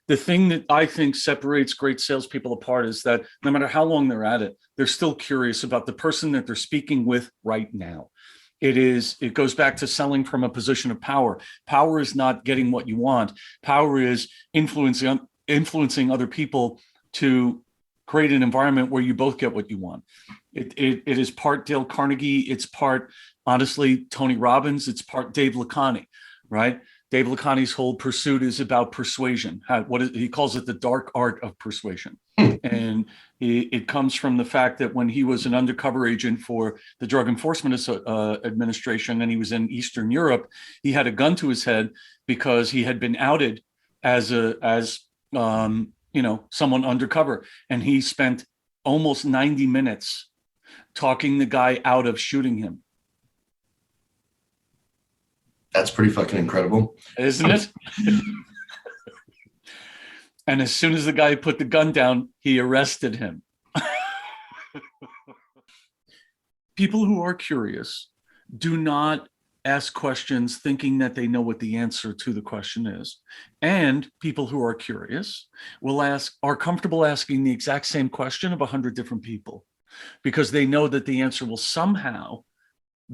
The thing that I think separates great salespeople apart is that no matter how long they're at it, they're still curious about the person that they're speaking with right now. It goes back to selling from a position of power. Power is not getting what you want. Power is influencing other people to create an environment where you both get what you want. It is part Dale Carnegie. It's part, honestly, Tony Robbins. It's part Dave Lakhani, right? Dave Lakhani's whole pursuit is about persuasion. He calls it the dark art of persuasion. And it comes from the fact that when he was an undercover agent for the Drug Enforcement Administration and he was in Eastern Europe, he had a gun to his head because he had been outed as someone undercover. And he spent almost 90 minutes talking the guy out of shooting him. That's pretty fucking incredible. Isn't it? And as soon as the guy put the gun down, he arrested him. People who are curious do not ask questions thinking that they know what the answer to the question is. And people who are curious are comfortable asking the exact same question of 100 different people because they know that the answer will somehow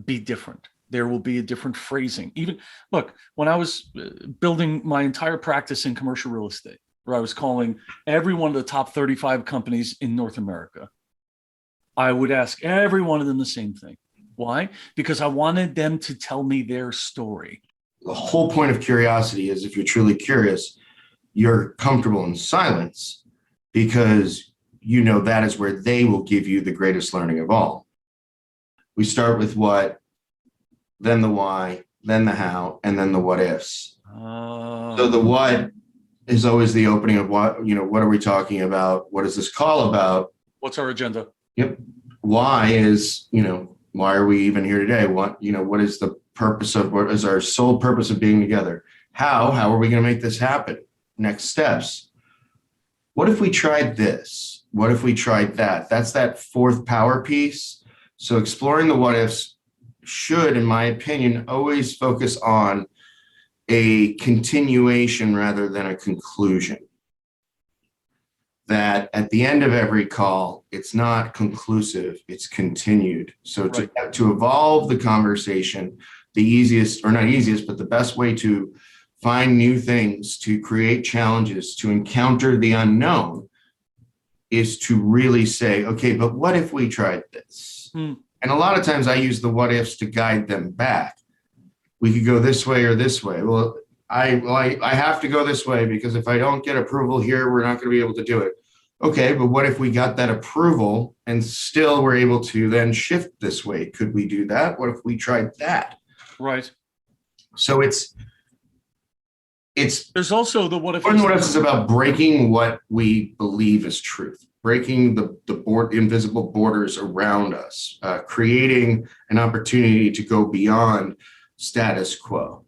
be different. There will be a different phrasing. Even, look, when I was building my entire practice in commercial real estate, where I was calling every one of the top 35 companies in North America, I would ask every one of them the same thing. Why? Because I wanted them to tell me their story. The whole point of curiosity is if you're truly curious, you're comfortable in silence because you know that is where they will give you the greatest learning of all. We start with what, then the why, then the how, and then the what ifs. So the what is always the opening of what are we talking about? What is this call about? What's our agenda? Yep. Why is, why are we even here today? What is the purpose of, what is our sole purpose of being together? How are we going to make this happen? Next steps. What if we tried this? What if we tried that? That's that fourth power piece. So exploring the what ifs should, in my opinion, always focus on a continuation rather than a conclusion. That at the end of every call, it's not conclusive, it's continued. So to evolve the conversation, the easiest, or not easiest, but the best way to find new things, to create challenges, to encounter the unknown is to really say, okay, but what if we tried this? And a lot of times I use the what ifs to guide them back. We could go this way or this way. Well, I have to go this way because if I don't get approval here, we're not going to be able to do it. Okay, but what if we got that approval and still were able to then shift this way? Could we do that? What if we tried that? Right. So it's there's also the what if. What if is about breaking what we believe is truth, breaking the invisible borders around us, creating an opportunity to go beyond status quo.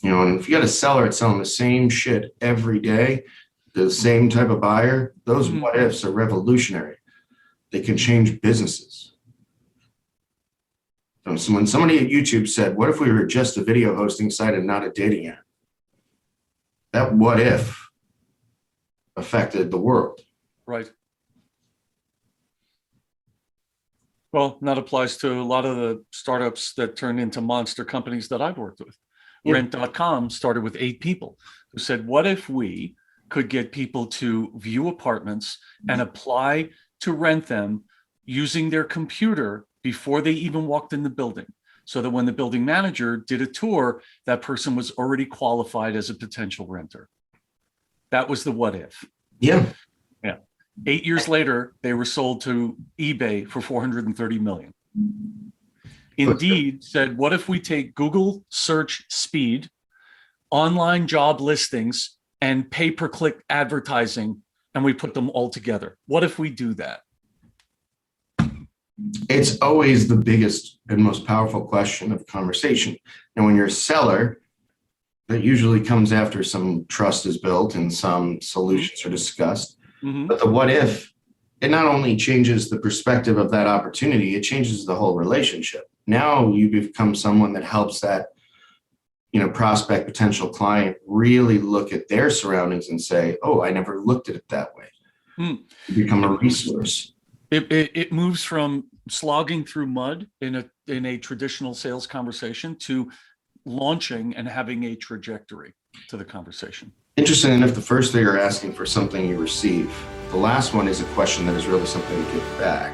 And if you got a seller that's selling the same shit every day, the same type of buyer, those what ifs are revolutionary. They can change businesses. So when somebody at YouTube said, what if we were just a video hosting site and not a dating app? That what if affected the world. Right. Well, that applies to a lot of the startups that turned into monster companies that I've worked with. Yeah. Rent.com started with 8 people who said, what if we could get people to view apartments and apply to rent them using their computer before they even walked in the building, so that when the building manager did a tour, that person was already qualified as a potential renter. That was the what if. Yeah. Yeah. 8 years later, they were sold to eBay for $430 million. Indeed said, what if we take Google search speed, online job listings, and pay-per-click advertising, and we put them all together? What if we do that? It's always the biggest and most powerful question of conversation. And when you're a seller, that usually comes after some trust is built and some solutions are discussed. But the what if, it not only changes the perspective of that opportunity, it changes the whole relationship. Now you become someone that helps that, prospect, potential client really look at their surroundings and say, oh, I never looked at it that way. Become a resource. It moves from slogging through mud in a traditional sales conversation to launching and having a trajectory to the conversation. Interesting enough, the first thing you're asking for something you receive. The last one is a question that is really something to give back.